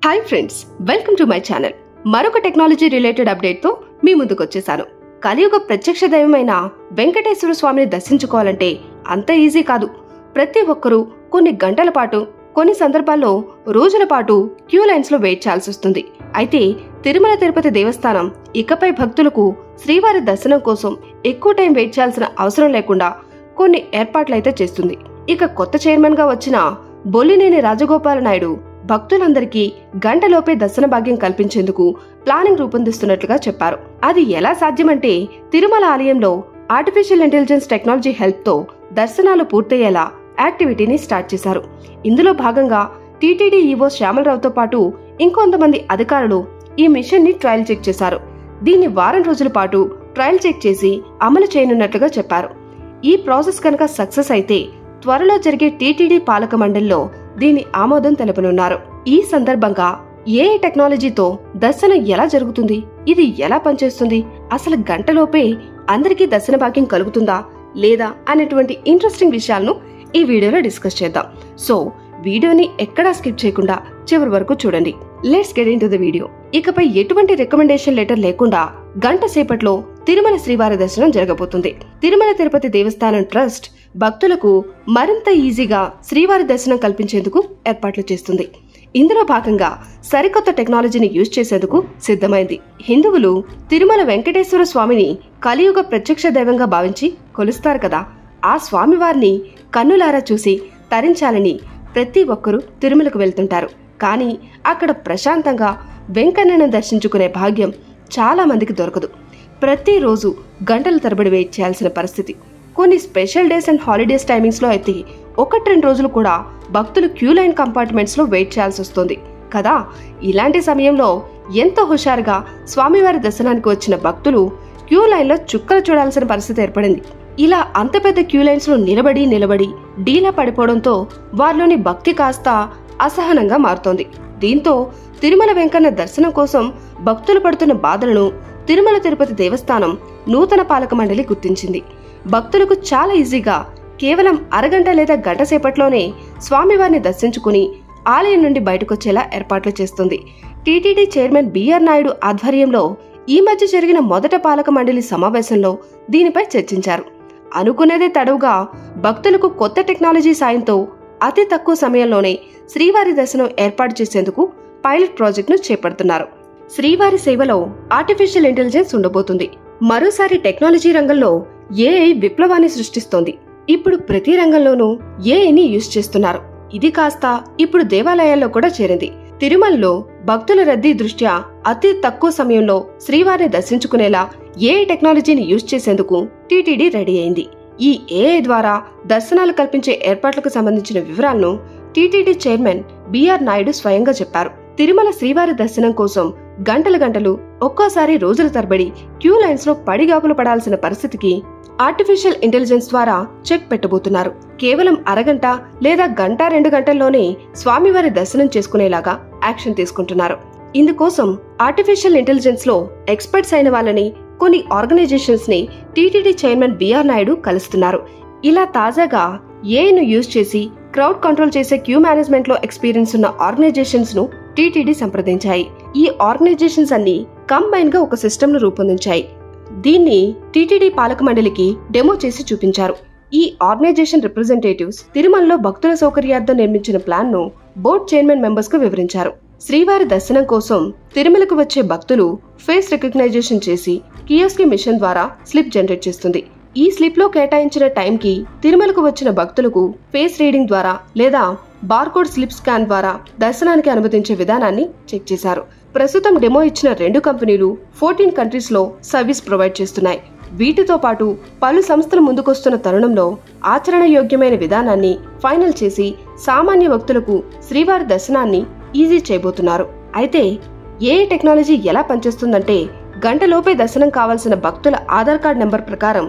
Hi friends, welcome to my channel. మరొక technology related update తో మీ ముందుకు వచ్చేసాను. కలియుగ ప్రత్యక్ష దైవమైన వెంకటేశ్వర స్వామిని దర్శించుకోవాలంటే అంత ఈజీ కాదు. ప్రతి ఒక్కరూ కొన్ని గంటల పాటు, కొన్ని సందర్భాల్లో రోజుల పాటు క్యూ లైన్స్ లో వెయిట్ చేయాల్సి వస్తుంది. అయితే తిరుమల తిరుపతి దేవస్థానం ఇకపై భక్తులకు శ్రీవారి దర్శనం కోసం ఎక్కువ టైం వెయిట్ చేయాల్సిన అవసరం లేకుండా కొన్ని ఏర్పాట్లయితే చేస్తుంది. ఇక కొత్త చైర్మన్ గా వచ్చిన బొల్లినేని రాజగోపాల నాయుడు భక్తులందరికీ గంటలోపే దర్శన భాగ్యం కల్పించేందుకు ప్లానింగ్ రూపొందిస్తున్నట్లుగా చెప్పారు. అది ఎలా సాధ్యమంటే తిరుమల ఆలయంలో ఆర్టిఫిషియల్ ఇంటెలిజెన్స్ టెక్నాలజీ హెల్ప్ తో దర్శనాలు పూర్తయ్యేలా యాక్టివిటీని స్టార్ట్ చేశారు. ఇందులో భాగంగా టీటీడీ ఈవో శ్యామలరావుతో పాటు ఇంకొంతమంది అధికారులు ఈ మిషన్ ని ట్రయల్ చెక్ చేశారు. దీన్ని వారం రోజుల పాటు ట్రయల్ చెక్ చేసి అమలు చేయనున్నట్లుగా చెప్పారు. ఈ ప్రాసెస్ కనుక సక్సెస్ అయితే త్వరలో జరిగే టీటీడీ పాలక మండలిలో దీని ఆమోదం తెలపనున్నారు. ఈ సందర్భంగా ఏఐ టెక్నాలజీతో దర్శనం ఎలా జరుగుతుంది, ఇది ఎలా పనిచేస్తుంది, అసలు గంటలోపే అందరికీ దర్శన భాగ్యం కలుగుతుందా లేదా అనేటువంటి ఇంట్రెస్టింగ్ విషయాలను ఈ వీడియోలో డిస్కస్ చేద్దాం. సో వీడియోని ఎక్కడా స్కిప్ చేయకుండా చివరి వరకు చూడండి. Let's get into the video. ఇకపై ఎటువంటి రికమెండేషన్ లెటర్ లేకుండా గంట సేపట్లో తిరుమల శ్రీవారి దర్శనం జరగబోతుంది. తిరుమల తిరుపతి దేవస్థానం ట్రస్ట్ భక్తులకు మరింత ఈజీగా శ్రీవారి దర్శనం కల్పించేందుకు ఏర్పాట్లు చేస్తుంది. ఇందులో భాగంగా సరికొత్త టెక్నాలజీని యూజ్ చేసేందుకు సిద్ధమైంది. హిందువులు తిరుమల వెంకటేశ్వర స్వామిని కలియుగ ప్రత్యక్ష దైవంగా భావించి కొలుస్తారు కదా. ఆ స్వామివారిని కన్నులారా చూసి తరించాలని ప్రతి ఒక్కరూ తిరుమలకు వెళ్తుంటారు. కానీ అక్కడ ప్రశాంతంగా వెంకన్నను దర్శించుకునే భాగ్యం చాలా మందికి దొరకదు. ప్రతిరోజు గంటల తరబడి వెయిట్ చేయాల్సిన పరిస్థితి. కొన్ని special days and holidays timings లో అయితే 1-2 రోజులు కూడా భక్తులు క్యూ లైన్ కంపార్ట్మెంట్స్ లో వెయిట్ చేయాల్సి వస్తుంది కదా. ఇలాంటి సమయంలో ఎంతో హుషారుగా స్వామివారి దర్శనానికి వచ్చిన భక్తులు క్యూ లైన్ లో చుక్కలు చూడాల్సిన పరిస్థితి ఏర్పడింది. ఇలా అంత పెద్ద క్యూ లైన్స్ లో నిలబడి డీలా పడిపోవడంతో వారిలోని భక్తి కాస్త అసహనంగా మారుతోంది. దీంతో తిరుమల వెంకన్న దర్శనం కోసం భక్తులు పడుతున్న బాధలను తిరుమల తిరుపతి దేవస్థానం నూతన పాలక మండలి గుర్తించింది. భక్తులకు చాలా ఈజీగా కేవలం అరగంట లేదా గంట సేపట్లోనే స్వామివారిని దర్శించుకుని ఆలయం నుండి బయటకొచ్చేలా ఏర్పాట్లు చేస్తుంది. టీటీడీ చైర్మన్ బిఆర్ నాయుడు ఆధ్వర్యంలో ఈ మధ్య జరిగిన మొదట పాలక మండలి సమావేశంలో దీనిపై చర్చించారు. అనుకునేదే తడవుగా భక్తులకు కొత్త టెక్నాలజీ సాయంతో అతి తక్కువ సమయంలోనే శ్రీవారి దర్శనం ఏర్పాటు చేసేందుకు పైలట్ ప్రాజెక్ట్ ను చేపడుతున్నారు. శ్రీవారి సేవలో ఆర్టిఫిషియల్ ఇంటెలిజెన్స్ ఉండబోతుంది. మరోసారి టెక్నాలజీ రంగంలో ఏఐ విప్లవాన్ని సృష్టిస్తోంది. ఇప్పుడు ప్రతి రంగంలోనూ ఏఐని యూజ్ చేస్తున్నారు. ఇది కాస్త ఇప్పుడు దేవాలయాల్లో కూడా చేరింది. తిరుమలలో భక్తుల రద్దీ దృష్ట్యా అతి తక్కువ సమయంలో శ్రీవారిని దర్శించుకునేలా ఏఐ టెక్నాలజీని యూజ్ చేసేందుకు టీటీడీ రెడీ అయింది. ఈ ఏఐ ద్వారా దర్శనాలు కల్పించే ఏర్పాట్లకు సంబంధించిన వివరాలను టీటీడీ చైర్మన్ బిఆర్ నాయుడు స్వయంగా చెప్పారు. తిరుమల శ్రీవారి దర్శనం కోసం గంటలు ఒక్కోసారి రోజుల తరబడి క్యూ లైన్స్ లో పడిగాపులు పడాల్సిన పరిస్థితికి ఆర్టిఫిషియల్ ఇంటెలిజెన్స్ ద్వారా చెక్ పెట్టబోతున్నారు. కేవలం అరగంట లేదా గంట 2 గంటల్లోనే స్వామివారి దర్శనం చేసుకునేలాగా యాక్షన్ తీసుకుంటున్నారు. ఇందుకోసం ఆర్టిఫిషియల్ ఇంటెలిజెన్స్ లో ఎక్స్పర్ట్స్ అయిన వాళ్ళని, కొన్ని ఆర్గనైజేషన్స్ ని టీటీడీ చైర్మన్ బిఆర్ నాయుడు కలుస్తున్నారు. ఇలా తాజాగా ఏఐను యూజ్ చేసి క్రౌడ్ కంట్రోల్ చేసే క్యూ మేనేజ్మెంట్ లో ఎక్స్పీరియన్స్ ఉన్న ఆర్గనైజేషన్స్ ను టీటీడీ సంప్రదించాయి. ఈ ఆర్గనైజేషన్స్ అన్ని కంబైన్ గా ఒక సిస్టమ్ ను రూపొందించాయి. దీన్ని టీటీడీ పాలక మండలికి డెమో చేసి చూపించారు. ఈ ఆర్గనైజేషన్ రిప్రజెంటేటివ్స్ తిరుమలలో భక్తుల సౌకర్యార్థం నిర్మించిన ప్లాన్ ను బోర్డు చైర్మన్ మెంబర్స్ కు వివరించారు. శ్రీవారి దర్శనం కోసం తిరుమలకు వచ్చే భక్తులు ఫేస్ రికగ్నైజేషన్ చేసి కియోస్కి మిషన్ ద్వారా స్లిప్ జనరేట్ చేస్తుంది. ఈ స్లిప్ లో కేటాయించిన టైం కి తిరుమలకు వచ్చిన భక్తులకు ఫేస్ రీడింగ్ ద్వారా లేదా బార్కోడ్ స్లిప్ స్కాన్ ద్వారా దర్శనానికి అనుమతించే విధానాన్ని చెక్ చేశారు. ప్రస్తుతం డెమో ఇచ్చిన 2 కంపెనీలు 14 కంట్రీస్ లో సర్వీస్ ప్రొవైడ్ చేస్తున్నాయి. వీటితో పాటు పలు సంస్థలు ముందుకొస్తున్న తరుణంలో ఆచరణ యోగ్యమైన విధానాన్ని ఫైనల్ చేసి సామాన్య భక్తులకు శ్రీవారి దర్శనాన్ని ఈజీ చేయబోతున్నారు. అయితే ఏఐ టెక్నాలజీ ఎలా పనిచేస్తుందంటే గంటలోపే దర్శనం కావాల్సిన భక్తుల ఆధార్ కార్డ్ నెంబర్ ప్రకారం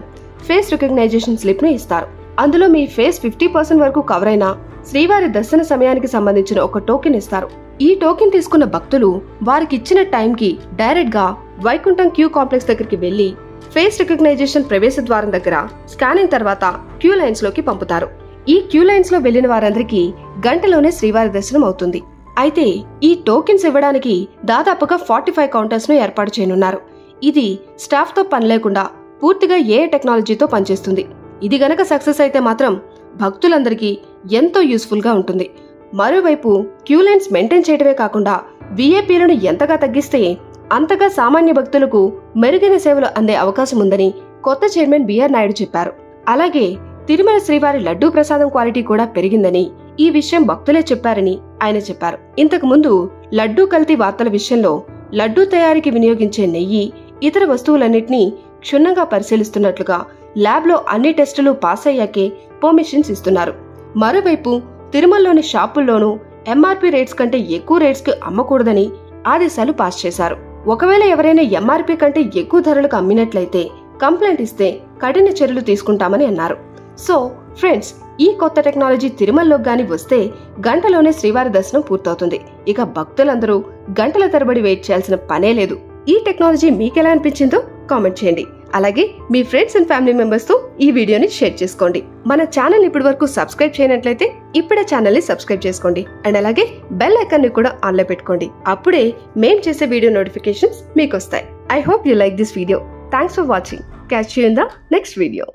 ఫేస్ రికగ్నైజేషన్ స్లిప్ ను ఇస్తారు. అందులో మీ ఫేస్ 50% వరకు కవర్ అయినా శ్రీవారి దర్శన సమయానికి సంబంధించిన ఒక టోకెన్ ఇస్తారు. ఈ టోకెన్ తీసుకున్న భక్తులు వారికి ఇచ్చిన టైంకి డైరెక్ట్ గా వైకుంఠం క్యూ కాంప్లెక్స్ దగ్గరికి వెళ్లి ఫేస్ రికగ్నైజేషన్ ప్రవేశ ద్వారం దగ్గర స్కానింగ్ తర్వాత క్యూ లైన్స్ లోకి పంపుతారు. ఈ క్యూ లైన్స్ లో వెళ్లిన వారందరికీ గంటలోనే శ్రీవారి దర్శనం అవుతుంది. అయితే ఈ టోకెన్స్ ఇవ్వడానికి దాదాపుగా 45 కౌంటర్స్ ను ఏర్పాటు చేయనున్నారు. ఇది స్టాఫ్ తో పని లేకుండా పూర్తిగా ఏఐ టెక్నాలజీతో పనిచేస్తుంది. ఇది గనక సక్సెస్ అయితే మాత్రం భక్తులందరికీ ఎంతో యూస్ఫుల్ గా ఉంటుంది. మరోవైపు క్యూ లైన్స్ మెయింటైన్ చేయడమే కాకుండా విఐపీలను ఎంతగా తగ్గిస్తే అంతగా సామాన్య భక్తులకు మెరుగైన సేవలు అందే అవకాశం ఉందని కొత్త చైర్మన్ బిఆర్ నాయుడు చెప్పారు. అలాగే తిరుమల శ్రీవారి లడ్డూ ప్రసాదం క్వాలిటీ కూడా పెరిగిందని, ఈ విషయం భక్తులే చెప్పారని ఆయన చెప్పారు. ఇంతకు ముందు లడ్డూ కల్తీ వార్తల విషయంలో లడ్డూ తయారీకి వినియోగించే నెయ్యి, ఇతర వస్తువులన్నింటినీ క్షుణ్ణంగా పరిశీలిస్తున్నట్లుగా ల్యాబ్లో అన్ని టెస్టులు పాస్ అయ్యాకే పర్మిషన్స్ ఇస్తున్నారు. మరోవైపు తిరుమలలోని షాపుల్లోనూ ఎంఆర్పీ రేట్స్ కంటే ఎక్కువ రేట్స్ కు అమ్మకూడదని ఆదేశాలు పాస్ చేశారు. ఒకవేళ ఎవరైనా ఎంఆర్పీ కంటే ఎక్కువ ధరలకు అమ్మినట్లయితే కంప్లైంట్ ఇస్తే కఠిన చర్యలు తీసుకుంటామని అన్నారు. సో ఫ్రెండ్స్, ఈ కొత్త టెక్నాలజీ తిరుమలలోకి గాని వస్తే గంటలోనే శ్రీవారి దర్శనం పూర్తవుతుంది. ఇక భక్తులందరూ గంటల తరబడి వెయిట్ చేయాల్సిన పనే లేదు. ఈ టెక్నాలజీ మీకెలా అనిపించిందో కామెంట్ చేయండి. అలాగే మీ ఫ్రెండ్స్ అండ్ ఫ్యామిలీ మెంబర్స్ తో ఈ వీడియోని షేర్ చేసుకోండి. మన ఛానల్ ఇప్పటి వరకు సబ్స్క్రైబ్ చేయనట్లయితే ఇప్పుడే ఛానల్ ని సబ్స్క్రైబ్ చేసుకోండి. అండ్ అలాగే బెల్ ఐకాన్ ని కూడా ఆన్ లో పెట్టుకోండి. అప్పుడే మేం చేసే వీడియో నోటిఫికేషన్స్ మీకు వస్తాయి. I hope you like this video. Thanks for watching. Catch you in the next video.